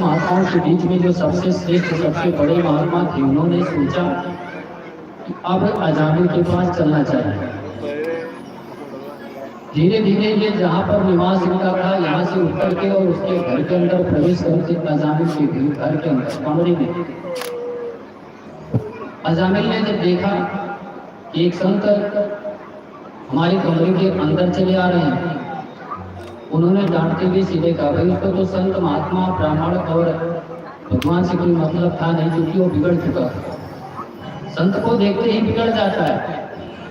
महात्माओं के बीच में जो सबसे श्रेष्ठ सबसे बड़े महात्मा थे, उन्होंने सोचा कि अब अजामिल के पास चलना चाहिए। धीरे धीरे ये जहाँ पर निवास इनका था, यहाँ से उतर के और उसके घर के अंदर प्रवेश करके अजामिल के घर के अंदर कमरे में अजामिल ने जब देखा कि एक संत हमारे कमरे के अंदर चले आ रहे हैं, उन्होंने डांटते हुए सीधे कहा, भाई उसको तो संत महात्मा ब्राह्मण और भगवान से कोई मतलब था नहीं, क्योंकि वो बिगड़ चुका था। संत को देखते ही बिगड़ जाता है,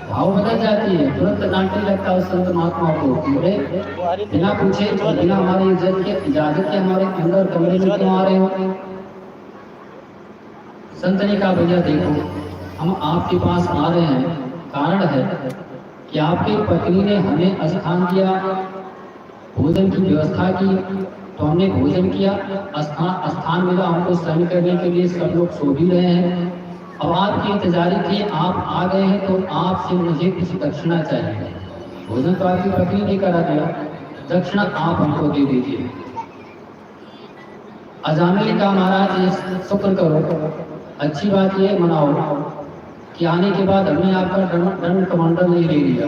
भाव बदल जाती है, तुरंत डांटने लगता है उस संत महात्मा को, बिना पूछे बिना हमारी इज्जत के इजाजत के हमारे अंदर कमरे में क्यों आ रहे हो। संत ने कहा, भैया देखो, हम आपके पास आ रहे हैं, कारण है कि आपकी पत्नी ने हमें स्थान दिया, भोजन की व्यवस्था की, तो हमने भोजन किया, स्थान मिला हमको सहन करने के लिए, सब लोग सो भी रहे हैं। अब आपकी इंतजारी थी, आप आ गए हैं, तो आपसे मुझे कुछ दक्षिणा चाहिए। भोजन तो आपकी पत्नी ने करा दिया, दक्षिणा आप हमको दे दीजिए। अजामिल ने कहा, महाराज शुक्र करो, अच्छी बात ये मनाओ कि आने के बाद हमने आपका दंड कमांडर नहीं ले लिया,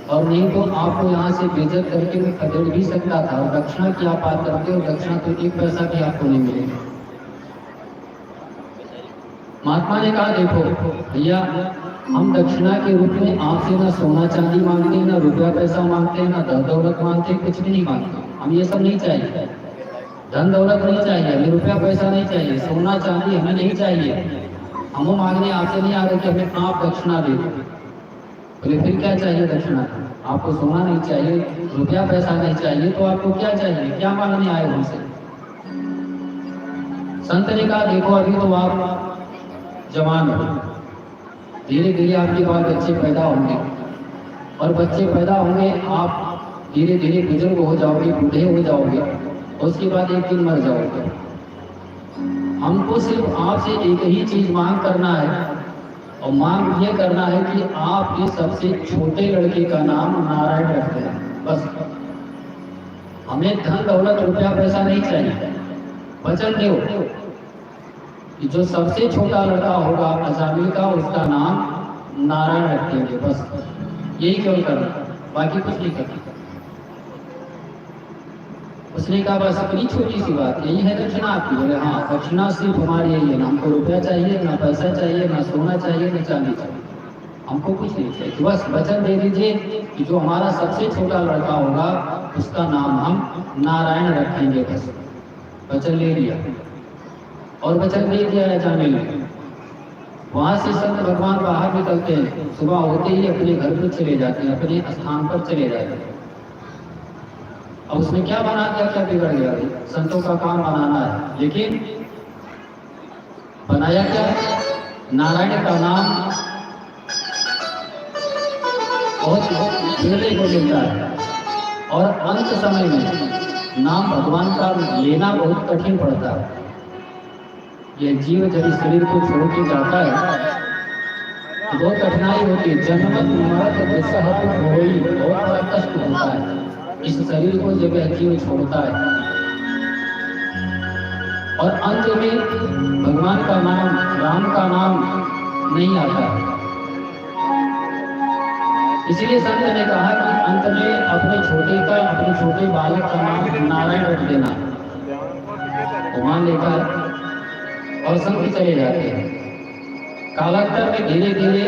और नहीं तो आपको यहाँ से बेइज्जत करके मैं खदेड़ भी सकता था। और दक्षिणा की आप बात करते हो, दक्षिणा तो एक पैसा भी आपको नहीं मिलेगा। महात्मा ने कहा, देखो भैया, हम दक्षिणा के रूप में आपसे ना सोना चांदी मांगते हैं, ना रुपया पैसा मांगते हैं, ना धन दौलत मांगते हैं, कुछ भी नहीं मांगते। हम ये सब नहीं चाहिए, धन दौलत नहीं चाहिए, हमें रुपया पैसा नहीं चाहिए, सोना चांदी हमें नहीं चाहिए। हम वो मांगने आपसे नहीं आ रहे कि हमें आप दक्षिणा दे। बोले फिर क्या चाहिए दक्षिणा? आपको सोना नहीं चाहिए, रुपया पैसा नहीं चाहिए, तो आपको क्या चाहिए, क्या मांगने आए हमसे? संत ने कहा, देखो अभी तो आप जवान हो, धीरे धीरे आपके बाद बच्चे पैदा होंगे, और बच्चे पैदा होंगे, आप धीरे धीरे बुजुर्ग हो जाओगे, बूढ़े हो जाओगे, उसके बाद एक दिन मर जाओगे। हमको सिर्फ आपसे एक ही चीज मांग करना है, और मांग ये करना है कि आप ये सबसे छोटे लड़के का नाम नारायण रख देना, बस। हमें धन दौलत रुपया पैसा नहीं चाहिए, वचन दो कि जो सबसे छोटा लड़का होगा अजामिल का, उसका नाम नारायण रख देंगे, बस। यही केवल करना, बाकी कुछ नहीं करना। उसने कहा, बस इतनी छोटी सी बात, यही है दक्षिणा आपकी? बोले हाँ, दक्षिणा सिर्फ हमारी यही है, ना हमको रुपया चाहिए, ना पैसा चाहिए, ना सोना चाहिए, ना चांदी चाहिए, हमको कुछ नहीं चाहिए, तो बस वचन दे दीजिए कि जो हमारा सबसे छोटा लड़का होगा उसका नाम हम नारायण रखेंगे, बस। वचन ले लिया, और वचन दे दिया अजामिल ने। वहां से संत भगवान बाहर निकलते हैं, सुबह होते ही अपने घर पर चले जाते हैं, अपने स्थान पर चले जाते हैं। अब उसने क्या बना दिया, क्या बिगड़ गया? संतों का काम बनाना है, लेकिन बनाया क्या? नारायण का नाम बहुत बिगड़े को मिलता है, और अंत समय में नाम भगवान का लेना बहुत कठिन पड़ता है। यह जीव जब इस शरीर को छोड़ के जाता है तो बहुत कठिनाई होती है, जन्मत मरत दुस्सह होई, बहुत बड़ा कष्ट होता है इस शरीर को जब यह जीव छोड़ता है। और अंत में भगवान का नाम, राम का नाम नहीं आता है। इसलिए संत ने कहा कि अंत में अपने छोटे बालक का नाम नारायण रख देना। भगवान लेकर और संत चले जाते हैं। कालांतर में धीरे धीरे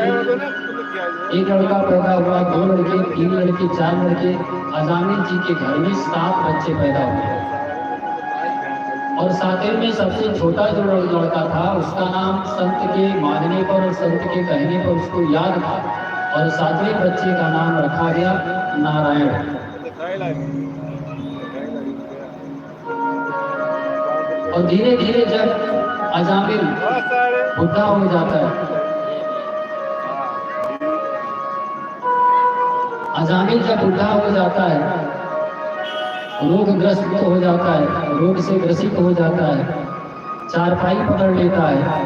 एक लड़का पैदा हुआ, 2 लड़के, 3 लड़के, 4 लड़के। अजामिल जी के घर में 7 बच्चे पैदा हुए, और 7वें में सबसे छोटा जो लड़का था उसका नाम संत के मांगने पर और संत के कहने पर उसको याद था, और 7वें बच्चे का नाम रखा गया नारायण। और धीरे धीरे जब अजामिल बुढ़ा हो जाता है, अजामिल जब बुढ़ा हो जाता है, रोगग्रस्त हो जाता है, रोग से ग्रसित हो जाता है, चारपाई पकड़ लेता है,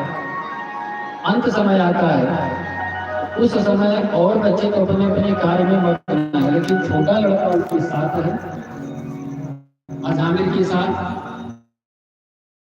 अंत समय आता है। उस समय और बच्चे तो अपने अपने कार्य में मग्न है, लेकिन छोटा लड़का उसके साथ है, अजामिल के साथ